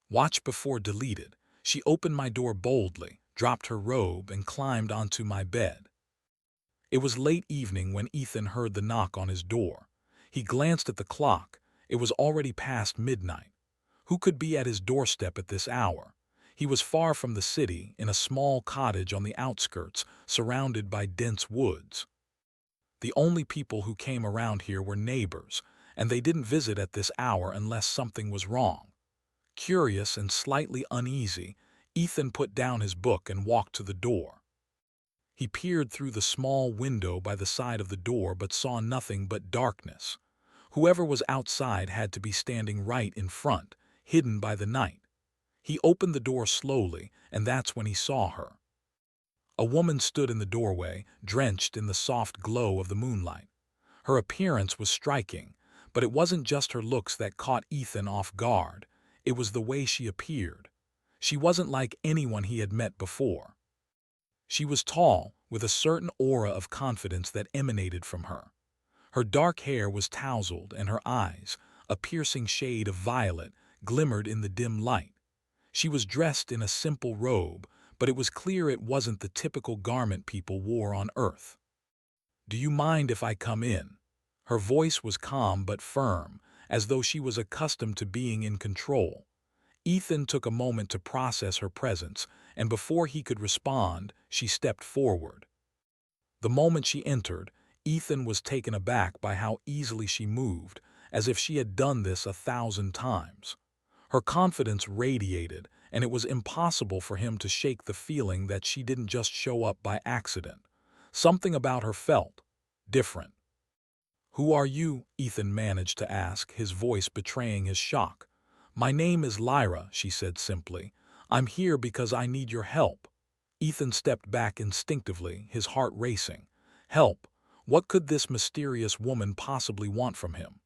Watch before deleted. She opened my door boldly, dropped her robe, and climbed onto my bed. It was late evening when Ethan heard the knock on his door. He glanced at the clock. It was already past midnight. Who could be at his doorstep at this hour? He was far from the city, in a small cottage on the outskirts, surrounded by dense woods. The only people who came around here were neighbors, and they didn't visit at this hour unless something was wrong. Curious and slightly uneasy, Ethan put down his book and walked to the door. He peered through the small window by the side of the door but saw nothing but darkness. Whoever was outside had to be standing right in front, hidden by the night. He opened the door slowly, and that's when he saw her. A woman stood in the doorway, drenched in the soft glow of the moonlight. Her appearance was striking, but it wasn't just her looks that caught Ethan off guard. It was the way she appeared. She wasn't like anyone he had met before. She was tall, with a certain aura of confidence that emanated from her. Her dark hair was tousled, and her eyes, a piercing shade of violet, glimmered in the dim light. She was dressed in a simple robe, but it was clear it wasn't the typical garment people wore on Earth. "Do you mind if I come in?" Her voice was calm but firm, as though she was accustomed to being in control. Ethan took a moment to process her presence, and before he could respond, she stepped forward. The moment she entered, Ethan was taken aback by how easily she moved, as if she had done this 1,000 times. Her confidence radiated, and it was impossible for him to shake the feeling that she didn't just show up by accident. Something about her felt different. "Who are you?" Ethan managed to ask, his voice betraying his shock. "My name is Lyra," she said simply. "I'm here because I need your help." Ethan stepped back instinctively, his heart racing. Help? What could this mysterious woman possibly want from him?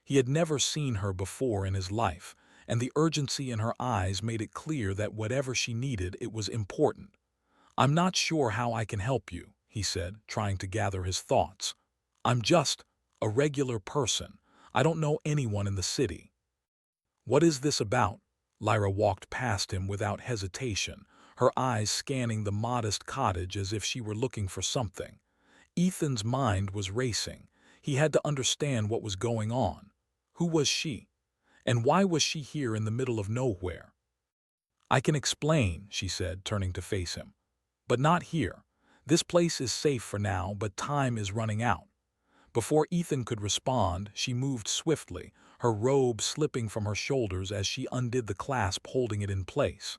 He had never seen her before in his life, and the urgency in her eyes made it clear that whatever she needed, it was important. "I'm not sure how I can help you," he said, trying to gather his thoughts. "I'm just a regular person. I don't know anyone in the city." "What is this about?" Lyra walked past him without hesitation, her eyes scanning the modest cottage as if she were looking for something. Ethan's mind was racing. He had to understand what was going on. Who was she? And why was she here in the middle of nowhere? "I can explain," she said, turning to face him. "But not here. This place is safe for now, but time is running out." Before Ethan could respond, she moved swiftly, her robe slipping from her shoulders as she undid the clasp holding it in place.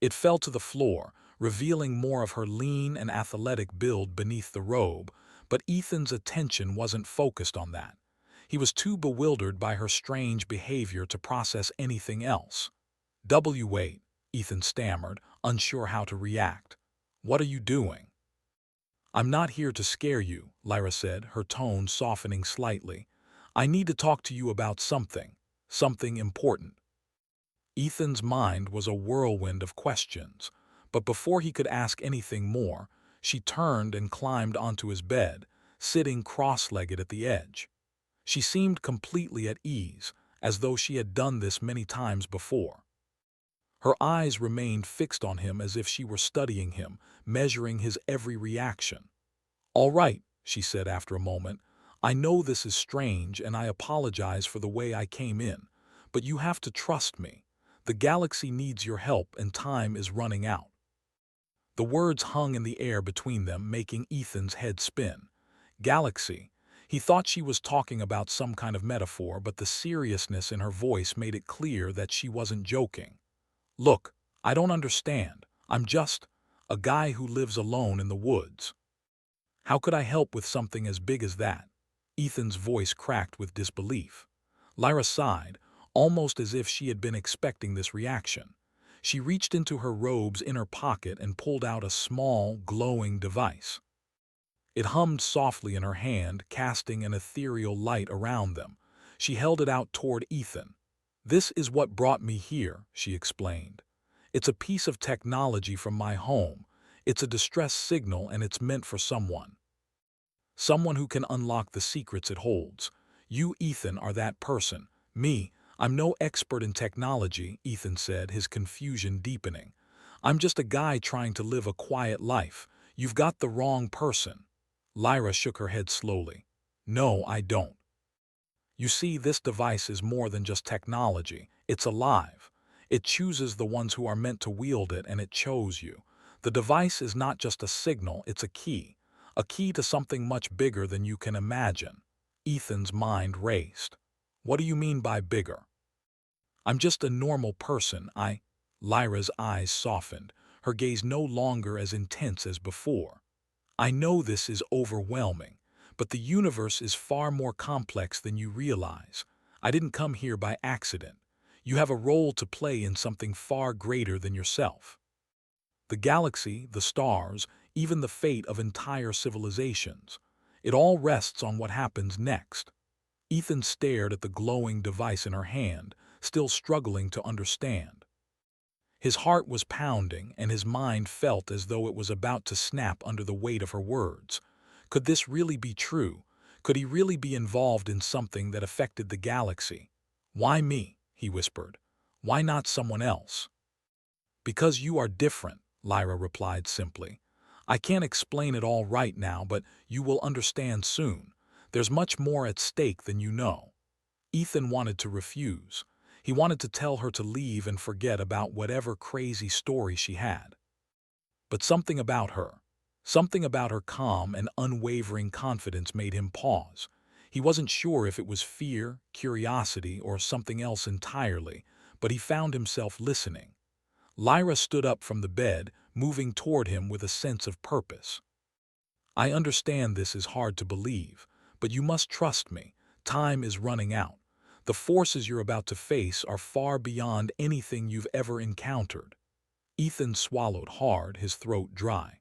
It fell to the floor, revealing more of her lean and athletic build beneath the robe, but Ethan's attention wasn't focused on that. He was too bewildered by her strange behavior to process anything else. "Wait," Ethan stammered, unsure how to react. "What are you doing?" "I'm not here to scare you," Lyra said, her tone softening slightly. "I need to talk to you about something important." Ethan's mind was a whirlwind of questions, but before he could ask anything more, she turned and climbed onto his bed, sitting cross-legged at the edge. She seemed completely at ease, as though she had done this many times before. Her eyes remained fixed on him as if she were studying him, measuring his every reaction. "All right," she said after a moment. "I know this is strange, and I apologize for the way I came in, but you have to trust me. The galaxy needs your help, and time is running out." The words hung in the air between them, making Ethan's head spin. Galaxy. He thought she was talking about some kind of metaphor, but the seriousness in her voice made it clear that she wasn't joking. "Look, I don't understand. I'm just a guy who lives alone in the woods." "How could I help with something as big as that?" Ethan's voice cracked with disbelief. Lyra sighed, almost as if she had been expecting this reaction. She reached into her robe's inner pocket and pulled out a small, glowing device. It hummed softly in her hand, casting an ethereal light around them. She held it out toward Ethan. "This is what brought me here," she explained. "It's a piece of technology from my home. It's a distress signal, and it's meant for someone. Someone who can unlock the secrets it holds. You, Ethan, are that person. Me, I'm no expert in technology, Ethan said, his confusion deepening. I'm just a guy trying to live a quiet life. You've got the wrong person. Lyra shook her head slowly. No, I don't. You see, this device is more than just technology. It's alive. It chooses the ones who are meant to wield it, and it chose you. The device is not just a signal, it's a key to something much bigger than you can imagine. Ethan's mind raced. What do you mean by bigger? I'm just a normal person, Lyra's eyes softened, her gaze no longer as intense as before. I know this is overwhelming, but the universe is far more complex than you realize. I didn't come here by accident. You have a role to play in something far greater than yourself. The galaxy, the stars, even the fate of entire civilizations. It all rests on what happens next. Ethan stared at the glowing device in her hand, still struggling to understand. His heart was pounding, and his mind felt as though it was about to snap under the weight of her words. Could this really be true? Could he really be involved in something that affected the galaxy? Why me? He whispered. Why not someone else? Because you are different, Lyra replied simply. I can't explain it all right now, but you will understand soon. There's much more at stake than you know. Ethan wanted to refuse. He wanted to tell her to leave and forget about whatever crazy story she had. But something about her calm and unwavering confidence made him pause. He wasn't sure if it was fear, curiosity, or something else entirely, but he found himself listening. Lyra stood up from the bed, moving toward him with a sense of purpose. I understand this is hard to believe, but you must trust me. Time is running out. The forces you're about to face are far beyond anything you've ever encountered. Ethan swallowed hard, his throat dry.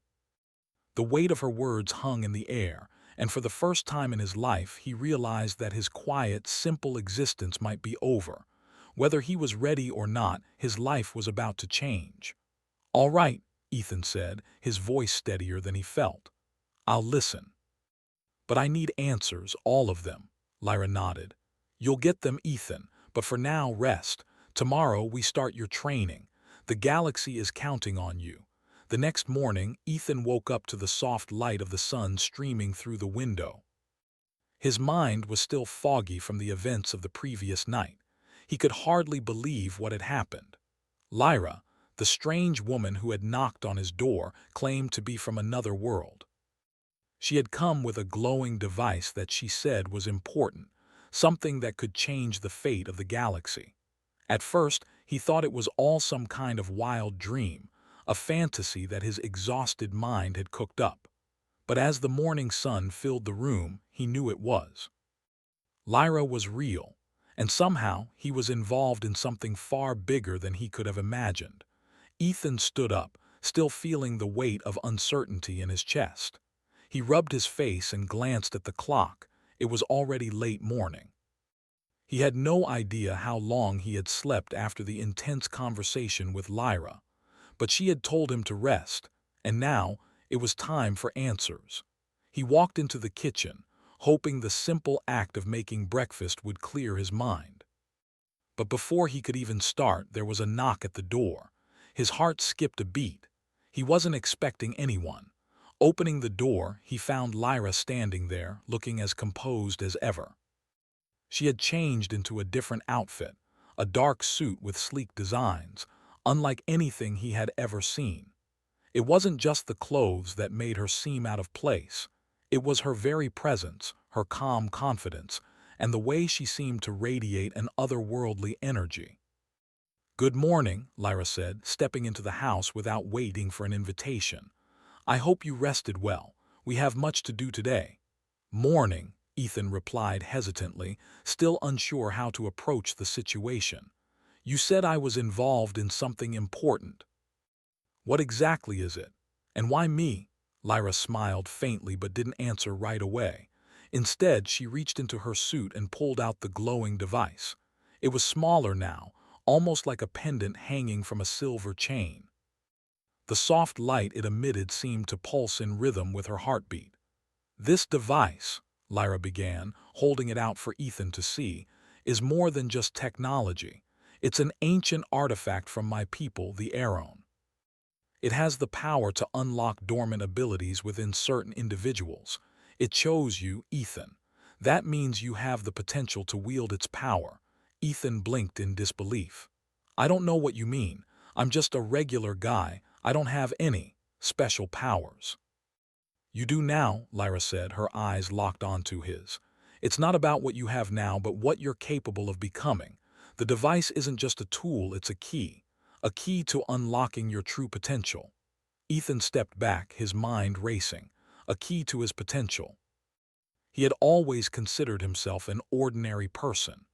The weight of her words hung in the air, and for the first time in his life he realized that his quiet, simple existence might be over. Whether he was ready or not, his life was about to change. All right, Ethan said, his voice steadier than he felt. I'll listen. But I need answers, all of them. Lyra nodded. You'll get them, Ethan, but for now, rest. Tomorrow we start your training. The galaxy is counting on you. The next morning, Ethan woke up to the soft light of the sun streaming through the window. His mind was still foggy from the events of the previous night. He could hardly believe what had happened. Lyra, the strange woman who had knocked on his door, claimed to be from another world. She had come with a glowing device that she said was important, something that could change the fate of the galaxy. At first, he thought it was all some kind of wild dream, a fantasy that his exhausted mind had cooked up. But as the morning sun filled the room, he knew it was. Lyra was real, and somehow he was involved in something far bigger than he could have imagined. Ethan stood up, still feeling the weight of uncertainty in his chest. He rubbed his face and glanced at the clock. It was already late morning. He had no idea how long he had slept after the intense conversation with Lyra, but she had told him to rest, and now it was time for answers. He walked into the kitchen, hoping the simple act of making breakfast would clear his mind. But before he could even start, there was a knock at the door. His heart skipped a beat. He wasn't expecting anyone. Opening the door, he found Lyra standing there, looking as composed as ever. She had changed into a different outfit, a dark suit with sleek designs, unlike anything he had ever seen. It wasn't just the clothes that made her seem out of place. It was her very presence, her calm confidence, and the way she seemed to radiate an otherworldly energy. Good morning, Lyra said, stepping into the house without waiting for an invitation. I hope you rested well. We have much to do today. Morning, Ethan replied hesitantly, still unsure how to approach the situation. You said I was involved in something important. What exactly is it? And why me? Lyra smiled faintly but didn't answer right away. Instead, she reached into her suit and pulled out the glowing device. It was smaller now, almost like a pendant hanging from a silver chain. The soft light it emitted seemed to pulse in rhythm with her heartbeat. This device, Lyra began, holding it out for Ethan to see, is more than just technology. It's an ancient artifact from my people, the Aeron. It has the power to unlock dormant abilities within certain individuals. It chose you, Ethan. That means you have the potential to wield its power. Ethan blinked in disbelief. I don't know what you mean. I'm just a regular guy. I don't have any special powers. You do now, Lyra said, her eyes locked onto his. It's not about what you have now, but what you're capable of becoming. The device isn't just a tool, it's a key to unlocking your true potential. Ethan stepped back, his mind racing. A key to his potential. He had always considered himself an ordinary person.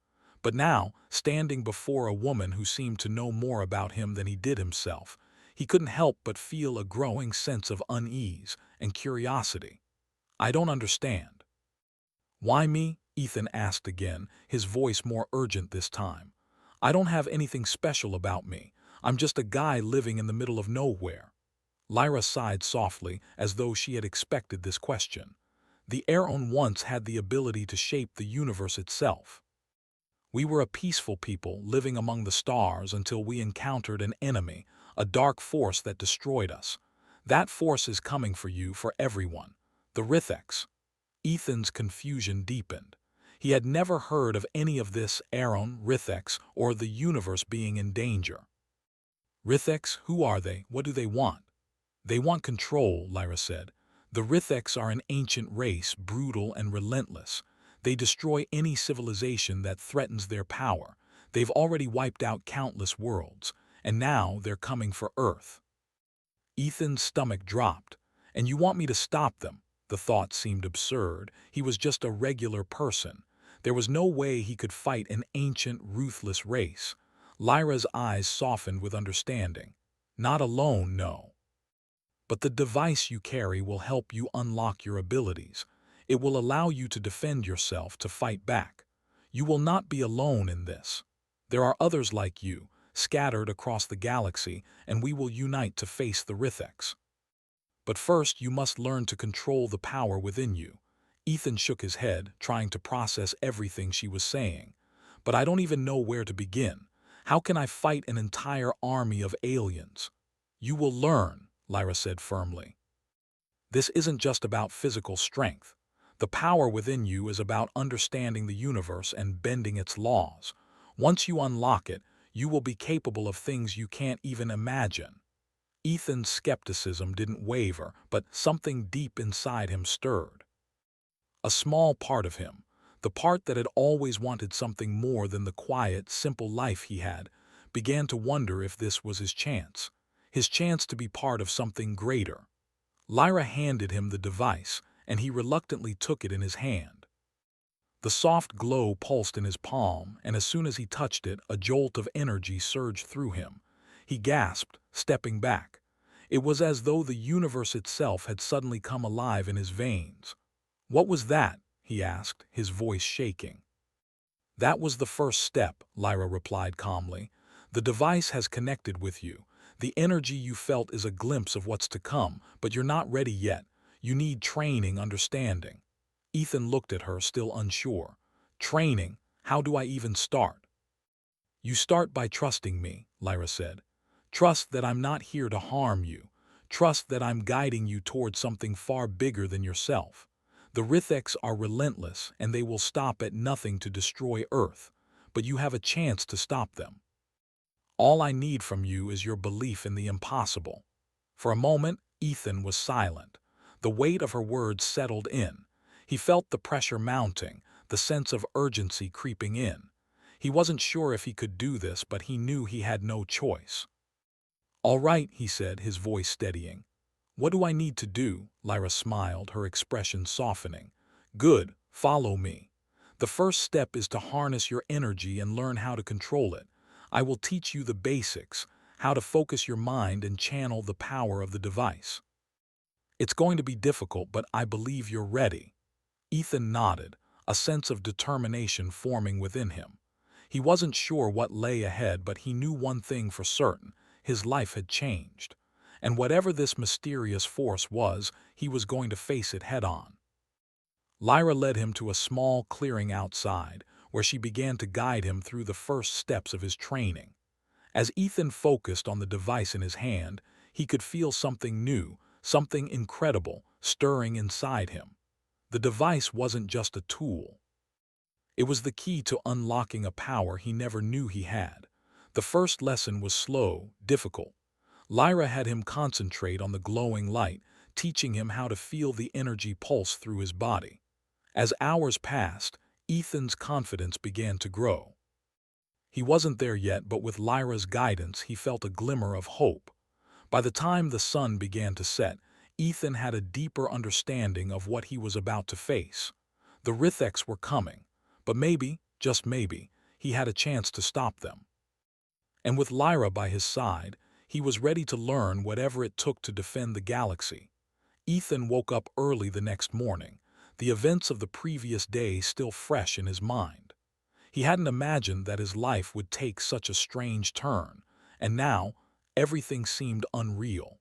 But now, standing before a woman who seemed to know more about him than he did himself, he couldn't help but feel a growing sense of unease and curiosity. I don't understand. Why me? Ethan asked again, his voice more urgent this time. I don't have anything special about me. I'm just a guy living in the middle of nowhere. Lyra sighed softly, as though she had expected this question. The Aeron once had the ability to shape the universe itself. We were a peaceful people living among the stars until we encountered an enemy, a dark force that destroyed us. That force is coming for you, for everyone. The Ritheks. Ethan's confusion deepened. He had never heard of any of this Aeron, Ritheks, or the universe being in danger. Ritheks, who are they? What do they want? They want control, Lyra said. The Ritheks are an ancient race, brutal and relentless. They destroy any civilization that threatens their power. They've already wiped out countless worlds, and now they're coming for Earth. Ethan's stomach dropped. And you want me to stop them? The thought seemed absurd. He was just a regular person. There was no way he could fight an ancient, ruthless race. Lyra's eyes softened with understanding. Not alone, no. But the device you carry will help you unlock your abilities. It will allow you to defend yourself, to fight back. You will not be alone in this. There are others like you, scattered across the galaxy, and we will unite to face the Ritheks. But first, you must learn to control the power within you. Ethan shook his head, trying to process everything she was saying. But I don't even know where to begin. How can I fight an entire army of aliens? You will learn, Lyra said firmly. This isn't just about physical strength. The power within you is about understanding the universe and bending its laws. Once you unlock it, you will be capable of things you can't even imagine. Ethan's skepticism didn't waver, but something deep inside him stirred. A small part of him, the part that had always wanted something more than the quiet, simple life he had, began to wonder if this was his chance to be part of something greater. Lyra handed him the device, and he reluctantly took it in his hand. The soft glow pulsed in his palm, and as soon as he touched it, a jolt of energy surged through him. He gasped, stepping back. It was as though the universe itself had suddenly come alive in his veins. What was that? He asked, his voice shaking. That was the first step, Lyra replied calmly. The device has connected with you. The energy you felt is a glimpse of what's to come, but you're not ready yet. You need training, understanding. Ethan looked at her, still unsure. Training? How do I even start? You start by trusting me, Lyra said. Trust that I'm not here to harm you. Trust that I'm guiding you towards something far bigger than yourself. The Ritheks are relentless, and they will stop at nothing to destroy Earth, but you have a chance to stop them. All I need from you is your belief in the impossible. For a moment, Ethan was silent. The weight of her words settled in. He felt the pressure mounting, the sense of urgency creeping in. He wasn't sure if he could do this, but he knew he had no choice. All right, he said, his voice steadying. What do I need to do? Lyra smiled, her expression softening. Good, follow me. The first step is to harness your energy and learn how to control it. I will teach you the basics, how to focus your mind and channel the power of the device. It's going to be difficult, but I believe you're ready. Ethan nodded, a sense of determination forming within him. He wasn't sure what lay ahead, but he knew one thing for certain. His life had changed. And whatever this mysterious force was, he was going to face it head-on. Lyra led him to a small clearing outside, where she began to guide him through the first steps of his training. As Ethan focused on the device in his hand, he could feel something new, something incredible, stirring inside him. The device wasn't just a tool. It was the key to unlocking a power he never knew he had. The first lesson was slow, difficult. Lyra had him concentrate on the glowing light, teaching him how to feel the energy pulse through his body. As hours passed, Ethan's confidence began to grow. He wasn't there yet, but with Lyra's guidance, he felt a glimmer of hope. By the time the sun began to set, Ethan had a deeper understanding of what he was about to face. The Ritheks were coming, but maybe, just maybe, he had a chance to stop them. And with Lyra by his side, he was ready to learn whatever it took to defend the galaxy. Ethan woke up early the next morning, the events of the previous day still fresh in his mind. He hadn't imagined that his life would take such a strange turn, and now everything seemed unreal.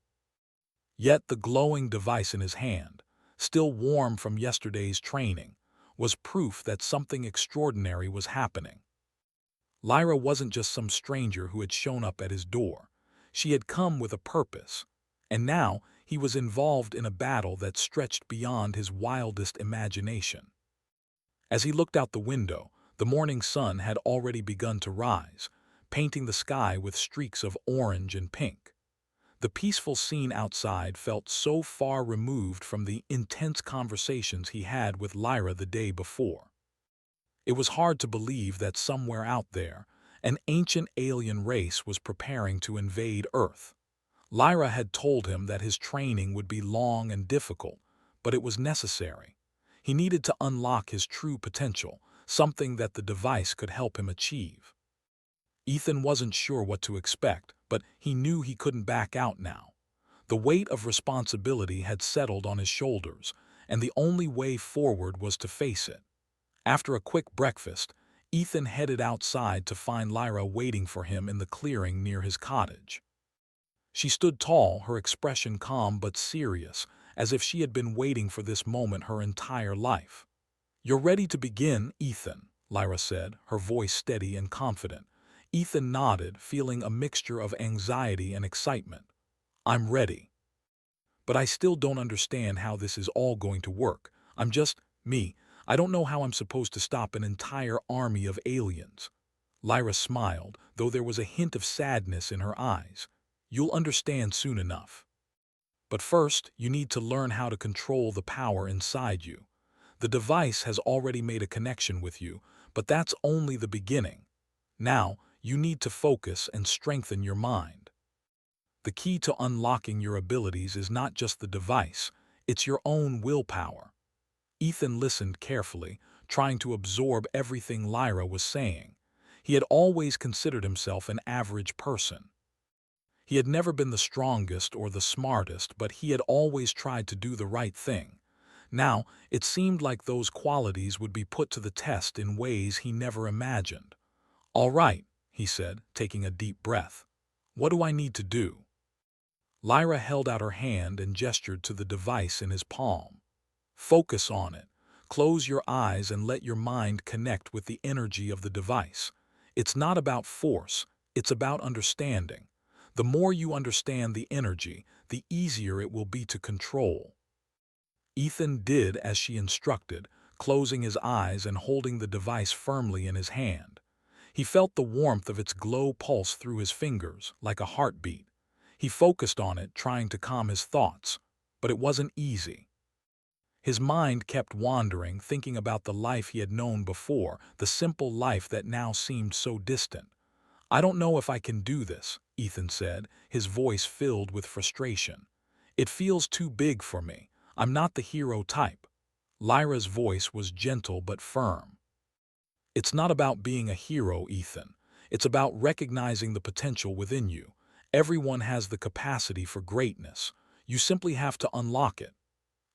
Yet the glowing device in his hand, still warm from yesterday's training, was proof that something extraordinary was happening. Lyra wasn't just some stranger who had shown up at his door. She had come with a purpose, and now he was involved in a battle that stretched beyond his wildest imagination. As he looked out the window, the morning sun had already begun to rise, painting the sky with streaks of orange and pink. The peaceful scene outside felt so far removed from the intense conversations he had with Lyra the day before. It was hard to believe that somewhere out there, an ancient alien race was preparing to invade Earth. Lyra had told him that his training would be long and difficult, but it was necessary. He needed to unlock his true potential, something that the device could help him achieve. Ethan wasn't sure what to expect, but he knew he couldn't back out now. The weight of responsibility had settled on his shoulders, and the only way forward was to face it. After a quick breakfast, Ethan headed outside to find Lyra waiting for him in the clearing near his cottage. She stood tall, her expression calm but serious, as if she had been waiting for this moment her entire life. "You're ready to begin, Ethan," Lyra said, her voice steady and confident. Ethan nodded, feeling a mixture of anxiety and excitement. "I'm ready. But I still don't understand how this is all going to work. I'm just me. I don't know how I'm supposed to stop an entire army of aliens." Lyra smiled, though there was a hint of sadness in her eyes. "You'll understand soon enough. But first, you need to learn how to control the power inside you. The device has already made a connection with you, but that's only the beginning. Now, you need to focus and strengthen your mind. The key to unlocking your abilities is not just the device, it's your own willpower." Ethan listened carefully, trying to absorb everything Lyra was saying. He had always considered himself an average person. He had never been the strongest or the smartest, but he had always tried to do the right thing. Now, it seemed like those qualities would be put to the test in ways he never imagined. "All right," he said, taking a deep breath. "What do I need to do?" Lyra held out her hand and gestured to the device in his palm. "Focus on it. Close your eyes and let your mind connect with the energy of the device. It's not about force, it's about understanding. The more you understand the energy, the easier it will be to control." Ethan did as she instructed, closing his eyes and holding the device firmly in his hand. He felt the warmth of its glow pulse through his fingers, like a heartbeat. He focused on it, trying to calm his thoughts, but it wasn't easy. His mind kept wandering, thinking about the life he had known before, the simple life that now seemed so distant. "I don't know if I can do this," Ethan said, his voice filled with frustration. "It feels too big for me. I'm not the hero type." Lyra's voice was gentle but firm. "It's not about being a hero, Ethan. It's about recognizing the potential within you. Everyone has the capacity for greatness. You simply have to unlock it."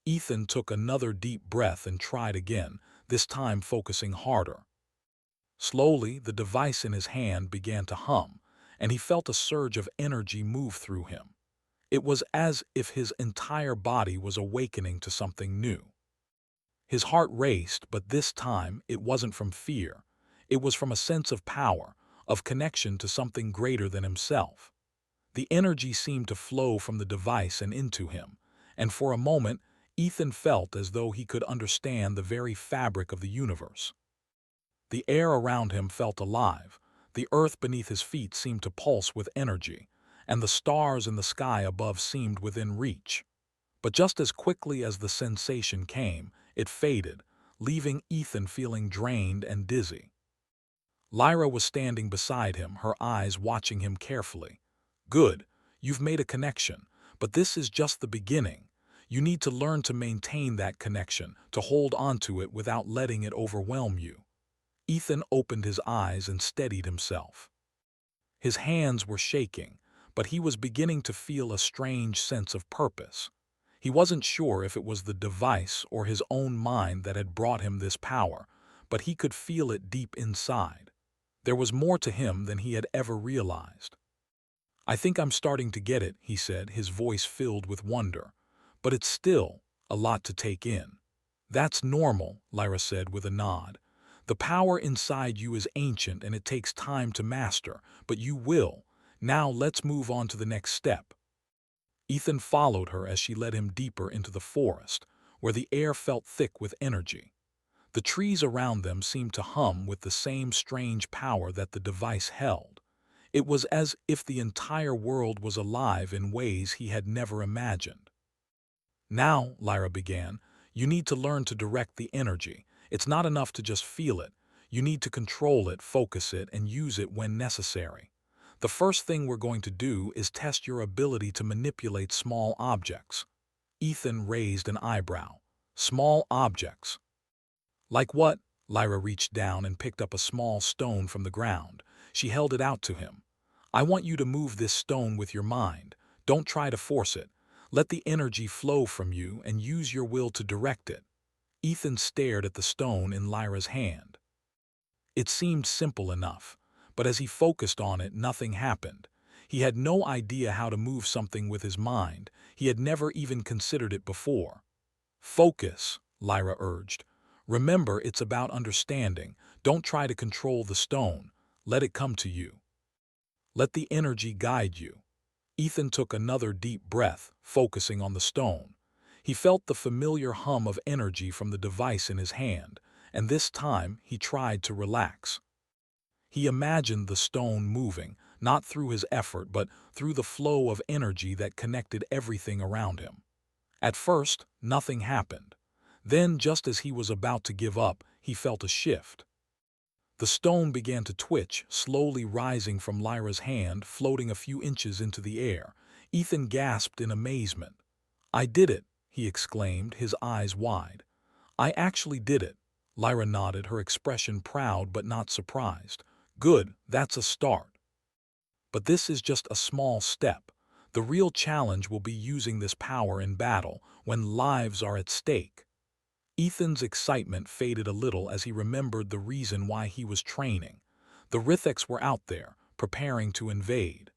Ethan took another deep breath and tried again, this time focusing harder. Slowly, the device in his hand began to hum, and he felt a surge of energy move through him. It was as if his entire body was awakening to something new. His heart raced, but this time it wasn't from fear. It was from a sense of power, of connection to something greater than himself. The energy seemed to flow from the device and into him, and for a moment, Ethan felt as though he could understand the very fabric of the universe. The air around him felt alive, the earth beneath his feet seemed to pulse with energy, and the stars in the sky above seemed within reach. But just as quickly as the sensation came, it faded, leaving Ethan feeling drained and dizzy. Lyra was standing beside him, her eyes watching him carefully. "Good, you've made a connection, but this is just the beginning. You need to learn to maintain that connection, to hold onto it without letting it overwhelm you." Ethan opened his eyes and steadied himself. His hands were shaking, but he was beginning to feel a strange sense of purpose. He wasn't sure if it was the device or his own mind that had brought him this power, but he could feel it deep inside. There was more to him than he had ever realized. "I think I'm starting to get it," he said, his voice filled with wonder. "But it's still a lot to take in." "That's normal," Lyra said with a nod. "The power inside you is ancient and it takes time to master, but you will. Now let's move on to the next step." Ethan followed her as she led him deeper into the forest, where the air felt thick with energy. The trees around them seemed to hum with the same strange power that the device held. It was as if the entire world was alive in ways he had never imagined. "Now," Lyra began, "you need to learn to direct the energy. It's not enough to just feel it. You need to control it, focus it, and use it when necessary. The first thing we're going to do is test your ability to manipulate small objects." Ethan raised an eyebrow. "Small objects? Like what?" Lyra reached down and picked up a small stone from the ground. She held it out to him. "I want you to move this stone with your mind. Don't try to force it. Let the energy flow from you and use your will to direct it." Ethan stared at the stone in Lyra's hand. It seemed simple enough, but as he focused on it, nothing happened. He had no idea how to move something with his mind. He had never even considered it before. "Focus," Lyra urged. "Remember, it's about understanding. Don't try to control the stone. Let it come to you. Let the energy guide you." Ethan took another deep breath, focusing on the stone. He felt the familiar hum of energy from the device in his hand, and this time he tried to relax. He imagined the stone moving, not through his effort but through the flow of energy that connected everything around him. At first, nothing happened. Then, just as he was about to give up, he felt a shift. The stone began to twitch, slowly rising from Lyra's hand, floating a few inches into the air. Ethan gasped in amazement. "I did it," he exclaimed, his eyes wide. "I actually did it." Lyra nodded, her expression proud but not surprised. "Good, that's a start. But this is just a small step. The real challenge will be using this power in battle, when lives are at stake." Ethan's excitement faded a little as he remembered the reason why he was training. The Ritheks were out there, preparing to invade.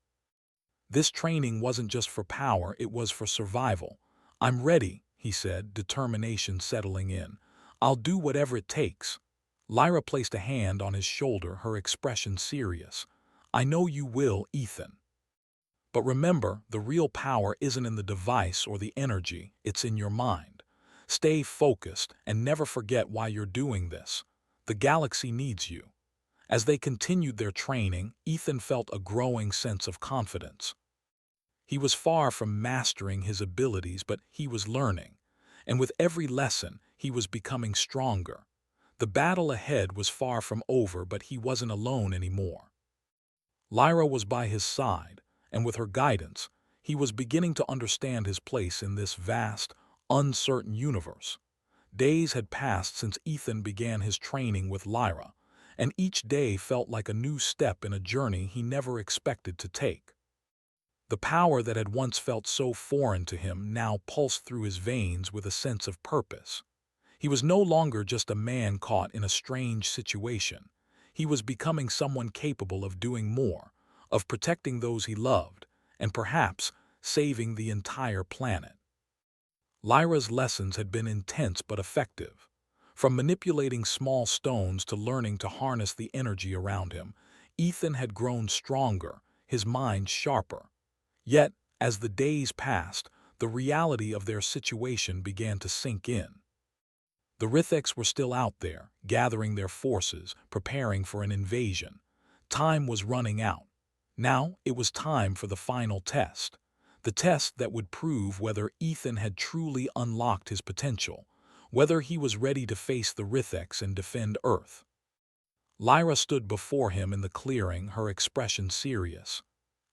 This training wasn't just for power, it was for survival. "I'm ready," he said, determination settling in. "I'll do whatever it takes." Lyra placed a hand on his shoulder, her expression serious. "I know you will, Ethan. But remember, the real power isn't in the device or the energy, it's in your mind. Stay focused and never forget why you're doing this. The galaxy needs you." As they continued their training, Ethan felt a growing sense of confidence. He was far from mastering his abilities, but he was learning. And with every lesson, he was becoming stronger. The battle ahead was far from over, but he wasn't alone anymore. Lyra was by his side, and with her guidance, he was beginning to understand his place in this vast, uncertain universe. Days had passed since Ethan began his training with Lyra, and each day felt like a new step in a journey he never expected to take. The power that had once felt so foreign to him now pulsed through his veins with a sense of purpose. He was no longer just a man caught in a strange situation. He was becoming someone capable of doing more, of protecting those he loved, and perhaps saving the entire planet. Lyra's lessons had been intense but effective. From manipulating small stones to learning to harness the energy around him, Ethan had grown stronger, his mind sharper. Yet, as the days passed, the reality of their situation began to sink in. The Ritheks were still out there, gathering their forces, preparing for an invasion. Time was running out. Now it was time for the final test. The test that would prove whether Ethan had truly unlocked his potential, whether he was ready to face the Ritheks and defend Earth. Lyra stood before him in the clearing, her expression serious.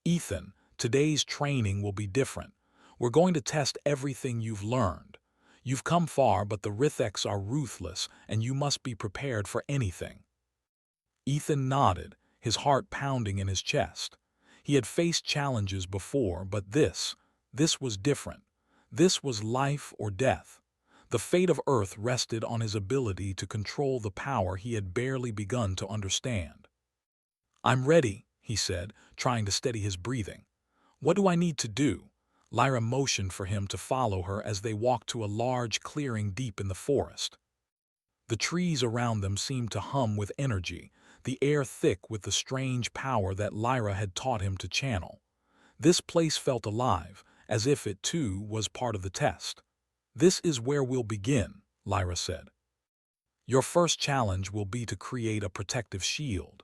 "Ethan, today's training will be different. We're going to test everything you've learned. You've come far, but the Ritheks are ruthless, and you must be prepared for anything." Ethan nodded, his heart pounding in his chest. He had faced challenges before, but this was different. This was life or death. The fate of Earth rested on his ability to control the power he had barely begun to understand. "I'm ready," he said, trying to steady his breathing. "What do I need to do?" Lyra motioned for him to follow her as they walked to a large clearing deep in the forest. The trees around them seemed to hum with energy, the air thick with the strange power that Lyra had taught him to channel. This place felt alive, as if it too was part of the test. "This is where we'll begin," Lyra said. "Your first challenge will be to create a protective shield.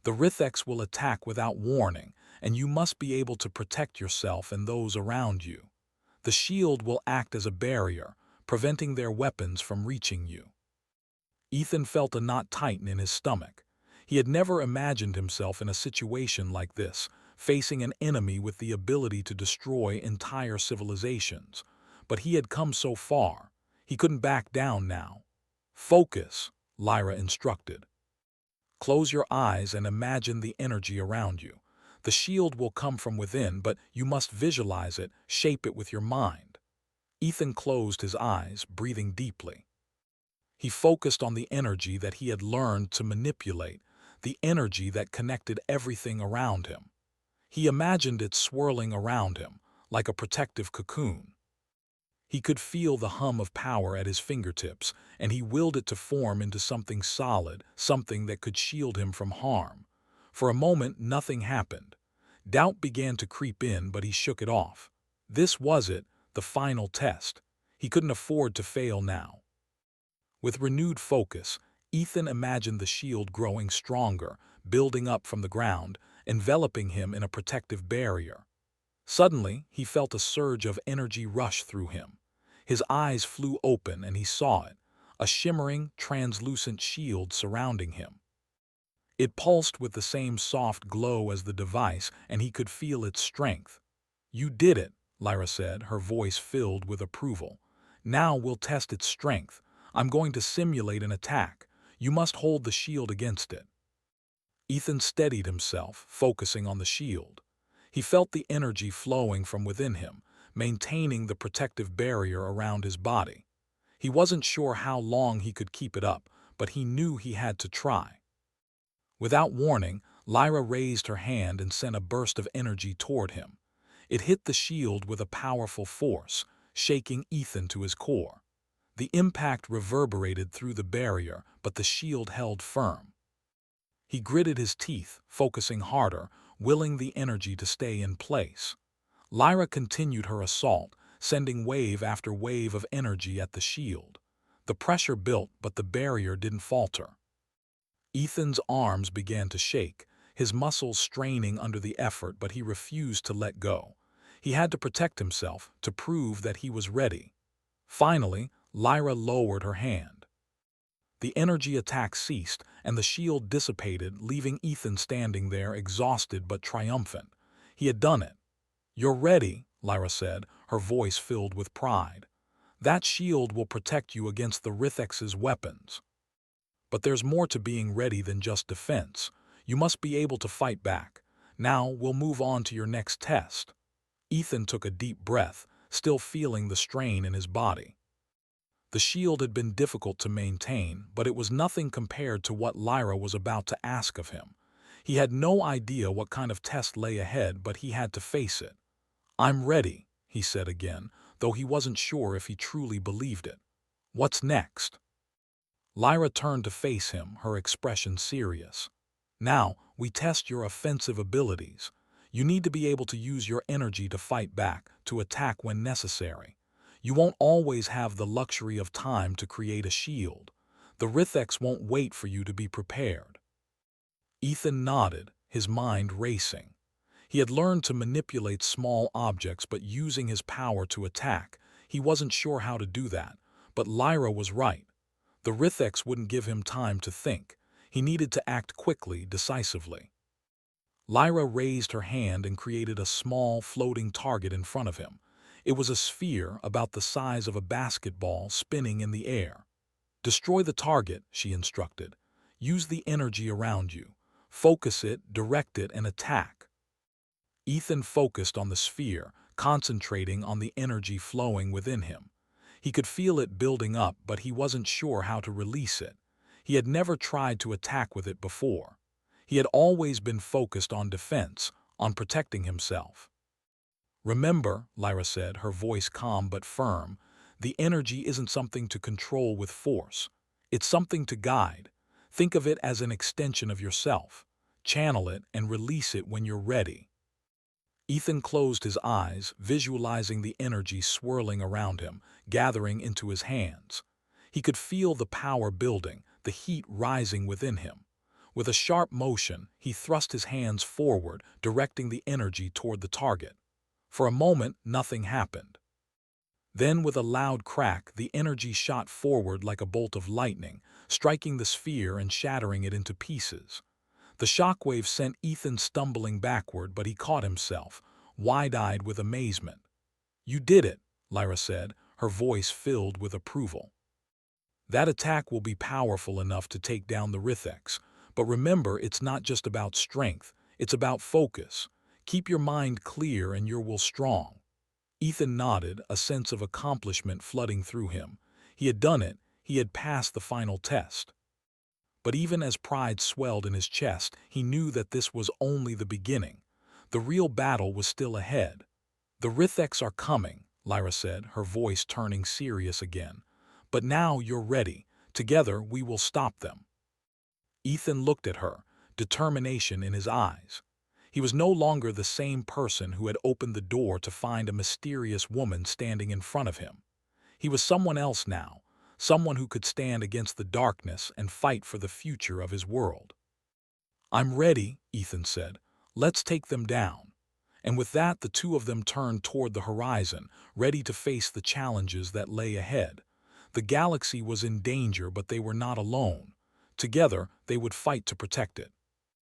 The Ritheks will attack without warning, and you must be able to protect yourself and those around you. The shield will act as a barrier, preventing their weapons from reaching you." Ethan felt a knot tighten in his stomach. He had never imagined himself in a situation like this, facing an enemy with the ability to destroy entire civilizations. But he had come so far. He couldn't back down now. "Focus," Lyra instructed. "Close your eyes and imagine the energy around you. The shield will come from within, but you must visualize it, shape it with your mind." Ethan closed his eyes, breathing deeply. He focused on the energy that he had learned to manipulate, the energy that connected everything around him. He imagined it swirling around him, like a protective cocoon. He could feel the hum of power at his fingertips, and he willed it to form into something solid, something that could shield him from harm. For a moment, nothing happened. Doubt began to creep in, but he shook it off. This was it, the final test. He couldn't afford to fail now. With renewed focus, Ethan imagined the shield growing stronger, building up from the ground, enveloping him in a protective barrier. Suddenly, he felt a surge of energy rush through him. His eyes flew open and he saw it, a shimmering, translucent shield surrounding him. It pulsed with the same soft glow as the device, and he could feel its strength. "You did it," Lyra said, her voice filled with approval. "Now we'll test its strength. I'm going to simulate an attack. You must hold the shield against it." Ethan steadied himself, focusing on the shield. He felt the energy flowing from within him, maintaining the protective barrier around his body. He wasn't sure how long he could keep it up, but he knew he had to try. Without warning, Lyra raised her hand and sent a burst of energy toward him. It hit the shield with a powerful force, shaking Ethan to his core. The impact reverberated through the barrier, but the shield held firm. He gritted his teeth, focusing harder, willing the energy to stay in place. Lyra continued her assault, sending wave after wave of energy at the shield. The pressure built, but the barrier didn't falter. Ethan's arms began to shake, his muscles straining under the effort, but he refused to let go. He had to protect himself, to prove that he was ready. Finally, Lyra lowered her hand. The energy attack ceased, and the shield dissipated, leaving Ethan standing there, exhausted but triumphant. He had done it. "You're ready," Lyra said, her voice filled with pride. "That shield will protect you against the Ritheks' weapons. But there's more to being ready than just defense. You must be able to fight back. Now we'll move on to your next test." Ethan took a deep breath, still feeling the strain in his body. The shield had been difficult to maintain, but it was nothing compared to what Lyra was about to ask of him. He had no idea what kind of test lay ahead, but he had to face it. "I'm ready," he said again, though he wasn't sure if he truly believed it. "What's next?" Lyra turned to face him, her expression serious. Now, we test your offensive abilities. You need to be able to use your energy to fight back, to attack when necessary. You won't always have the luxury of time to create a shield. The Ritheks won't wait for you to be prepared. Ethan nodded, his mind racing. He had learned to manipulate small objects, but using his power to attack, he wasn't sure how to do that. But Lyra was right. The Ritheks wouldn't give him time to think. He needed to act quickly, decisively. Lyra raised her hand and created a small, floating target in front of him. It was a sphere about the size of a basketball spinning in the air. "Destroy the target," she instructed. "Use the energy around you. Focus it, direct it, and attack." Ethan focused on the sphere, concentrating on the energy flowing within him. He could feel it building up, but he wasn't sure how to release it. He had never tried to attack with it before. He had always been focused on defense, on protecting himself. "Remember," Lyra said, her voice calm but firm, "the energy isn't something to control with force. It's something to guide. Think of it as an extension of yourself. Channel it and release it when you're ready." Ethan closed his eyes, visualizing the energy swirling around him, gathering into his hands. He could feel the power building, the heat rising within him. With a sharp motion, he thrust his hands forward, directing the energy toward the target. For a moment, nothing happened. Then, with a loud crack, the energy shot forward like a bolt of lightning, striking the sphere and shattering it into pieces. The shockwave sent Ethan stumbling backward, but he caught himself, wide-eyed with amazement. "You did it," Lyra said, her voice filled with approval. "That attack will be powerful enough to take down the Ritheks. But remember, it's not just about strength, it's about focus. Keep your mind clear and your will strong." Ethan nodded, a sense of accomplishment flooding through him. He had done it, he had passed the final test. But even as pride swelled in his chest, he knew that this was only the beginning. The real battle was still ahead. "The Ritheks are coming," Lyra said, her voice turning serious again. "But now you're ready. Together we will stop them." Ethan looked at her, determination in his eyes. He was no longer the same person who had opened the door to find a mysterious woman standing in front of him. He was someone else now, someone who could stand against the darkness and fight for the future of his world. "I'm ready," Ethan said. "Let's take them down." And with that, the two of them turned toward the horizon, ready to face the challenges that lay ahead. The galaxy was in danger, but they were not alone. Together, they would fight to protect it.